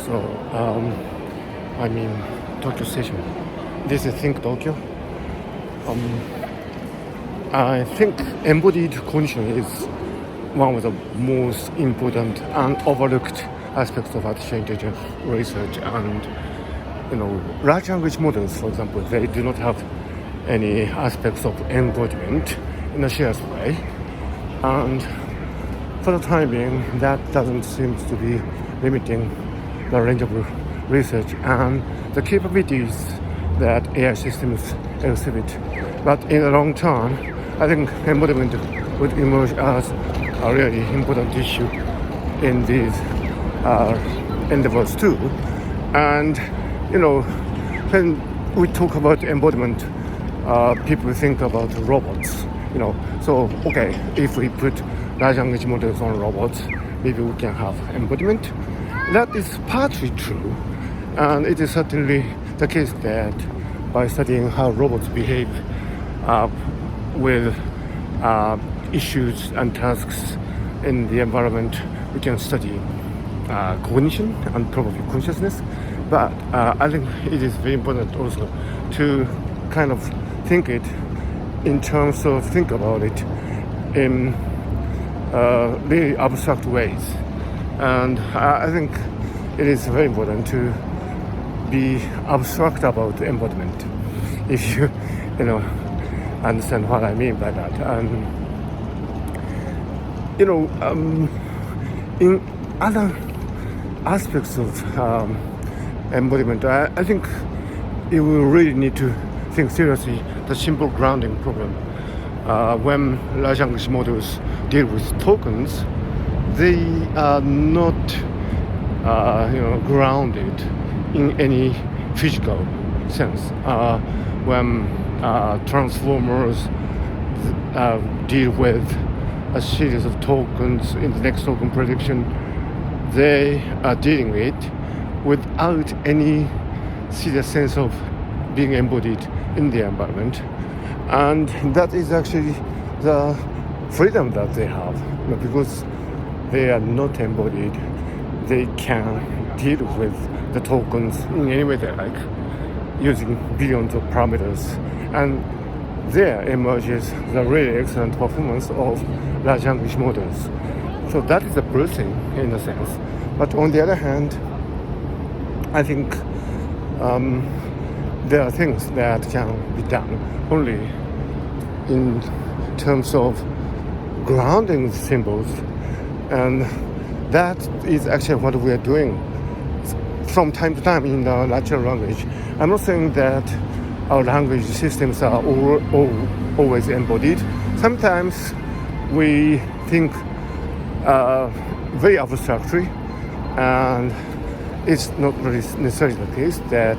So I'm in Tokyo Station. This is Think Tokyo. I think embodied cognition is one of the most important and overlooked aspects of artificial intelligence research. And large language models, for example, they do not have any aspects of embodiment in a shared way. And for the time being, that doesn't seem to be limiting the range of research and the capabilities that AI systems exhibit. But in the long term, I think embodiment would emerge as a really important issue in these endeavors too. And when we talk about embodiment, people think about robots. So okay, if we put large language models on robots, maybe we can have embodiment. That is partly true, and it is certainly the case that by studying how robots behave with issues and tasks in the environment, we can study cognition and probably consciousness. But I think it is very important also to kind of think about it in really abstract ways. And I think it is very important to be abstract about embodiment, if you understand what I mean by that. And in other aspects of embodiment, I think you will really need to think seriously the simple grounding problem. When large language models deal with tokens, they are not grounded in any physical sense. When transformers deal with a series of tokens in the next token prediction, they are dealing with it without any serious sense of being embodied in the environment. And that is actually the freedom that they have, because they are not embodied. They can deal with the tokens in any way they like, using billions of parameters. And there emerges the really excellent performance of large language models. So that is a blessing in a sense. But on the other hand, I think there are things that can be done only in terms of grounding symbols, and that is actually what we are doing from time to time in the natural language. I'm not saying that our language systems are always embodied. Sometimes we think very abstractly, and it's not really necessarily the case that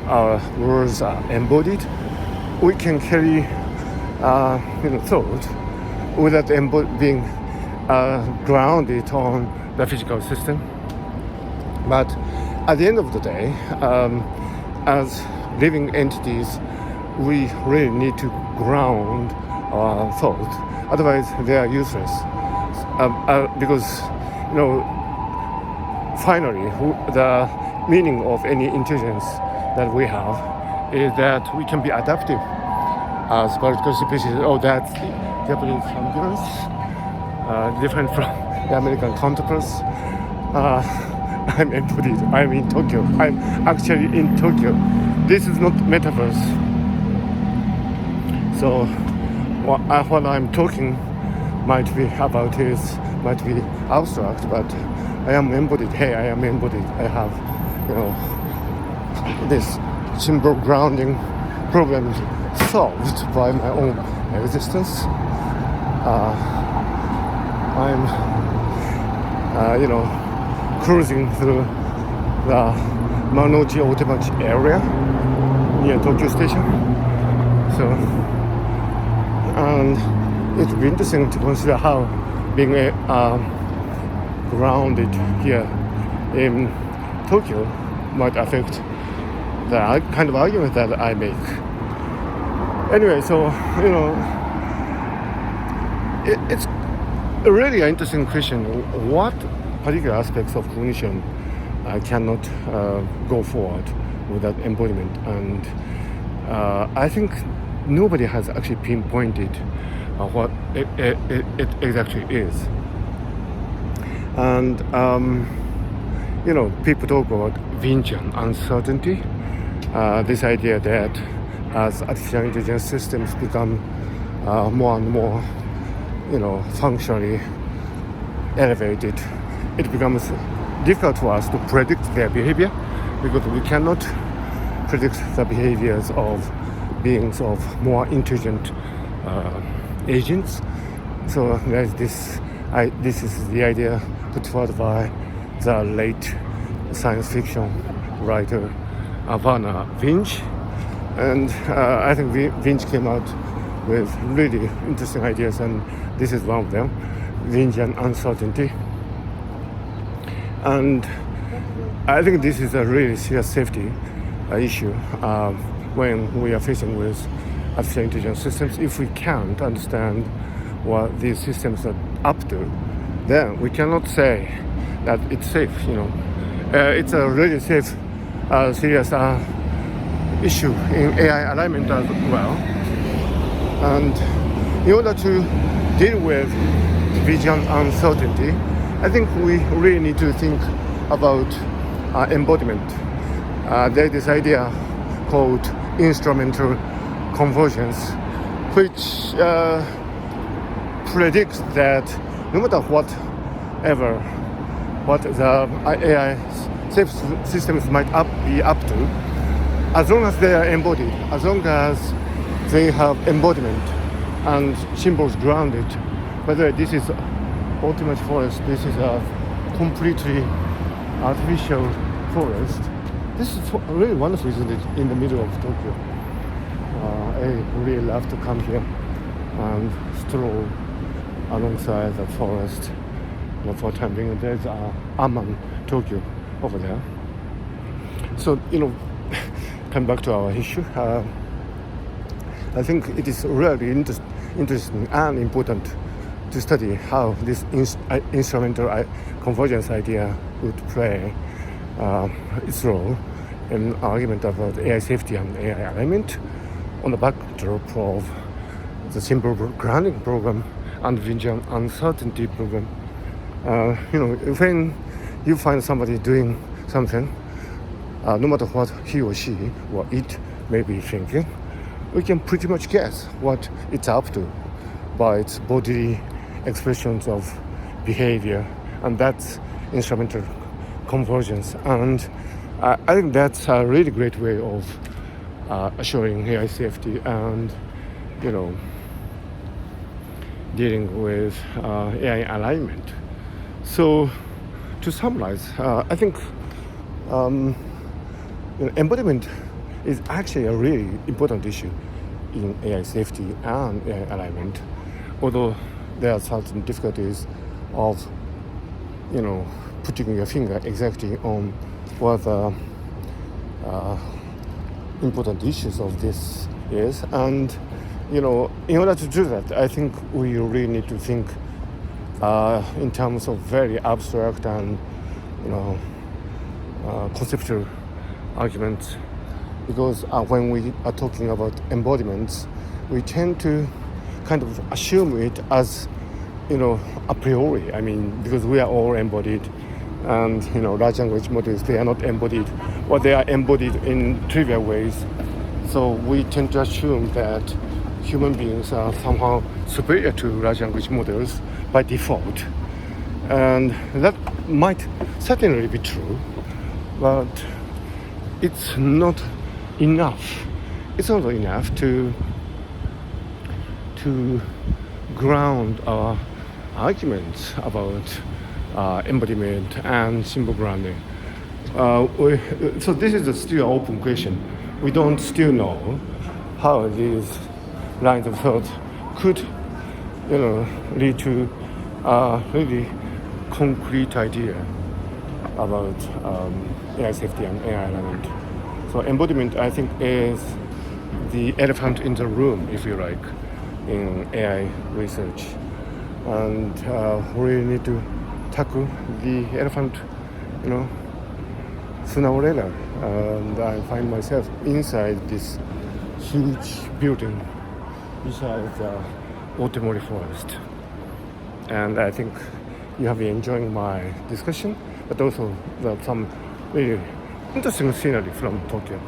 our words are embodied. We can carry thought without being grounded on the physical system. But at the end of the day, as living entities, we really need to ground our thought. Otherwise, they are useless. Because finally, the meaning of any intelligence that we have is that we can be adaptive as biological species. Oh, that's Japanese ambulance, different from the American counterparts. I'm embodied. I'm in Tokyo. I'm actually in Tokyo. This is not metaverse. So what I'm talking might be abstract, but I am embodied. Hey, I am embodied. I have, this symbol grounding problem solved by my own existence. I'm, cruising through the Marunouchi Otemachi area near Tokyo Station. So, and it would be interesting to consider how being grounded here in Tokyo might affect the kind of argument that I make. Anyway, so it's a really interesting question. What particular aspects of cognition I cannot go forward with that embodiment. And I think nobody has actually pinpointed what it exactly is. And people talk about Vingean uncertainty, this idea that as artificial intelligence systems become more and more, functionally elevated, it becomes difficult for us to predict their behavior, because we cannot predict the behaviors of beings of more intelligent agents. So there's this is the idea put forward by the late science fiction writer Werner Vinge. And I think Vinge came out with really interesting ideas, and this is one of them, Vingean uncertainty. And I think this is a really serious safety issue when we are facing with artificial intelligence systems. If we can't understand what these systems are up to, then we cannot say that it's safe. It's a really serious issue in AI alignment as well. And in order to deal with vision uncertainty, I think we really need to think about embodiment. There's this idea called instrumental convergence, which predicts that no matter what the AI systems might be up to, as long as they are embodied, as long as they have embodiment and symbols grounded, whether this is ultimate forest, this is a completely artificial forest. This is really wonderful, isn't it, in the middle of Tokyo. I really love to come here and stroll alongside the forest. For the time being, there's Amman, Tokyo, over there. So, come back to our issue. I think it is really interesting and important to study how this instrumental convergence idea would play its role in argument about AI safety and AI alignment on the backdrop of the symbol grounding program and Vingean uncertainty program. When you find somebody doing something, no matter what he or she or it may be thinking, we can pretty much guess what it's up to by its bodily expressions of behavior, and that's instrumental convergence. And I think that's a really great way of assuring AI safety and, dealing with AI alignment. So, to summarize, I think embodiment is actually a really important issue in AI safety and AI alignment, although there are certain difficulties of, putting your finger exactly on what the important issues of this is. And, in order to do that, I think we really need to think in terms of very abstract and, conceptual arguments, because when we are talking about embodiments, we tend to kind of assume it as, a priori. I mean, because we are all embodied, and, large language models, they are not embodied, or they are embodied in trivial ways. So we tend to assume that human beings are somehow superior to large language models by default. And that might certainly be true, but it's not enough. It's not enough to ground our arguments about embodiment and symbol grounding. So this is still an open question. We don't still know how these lines of thought could, lead to a really concrete idea about AI safety and AI alignment. So embodiment, I think, is the elephant in the room, if you like, in AI research. And we need to tackle the elephant, sooner or later, and I find myself inside this huge building beside the Otemori forest. And I think you have been enjoying my discussion, but also some really interesting scenery from Tokyo.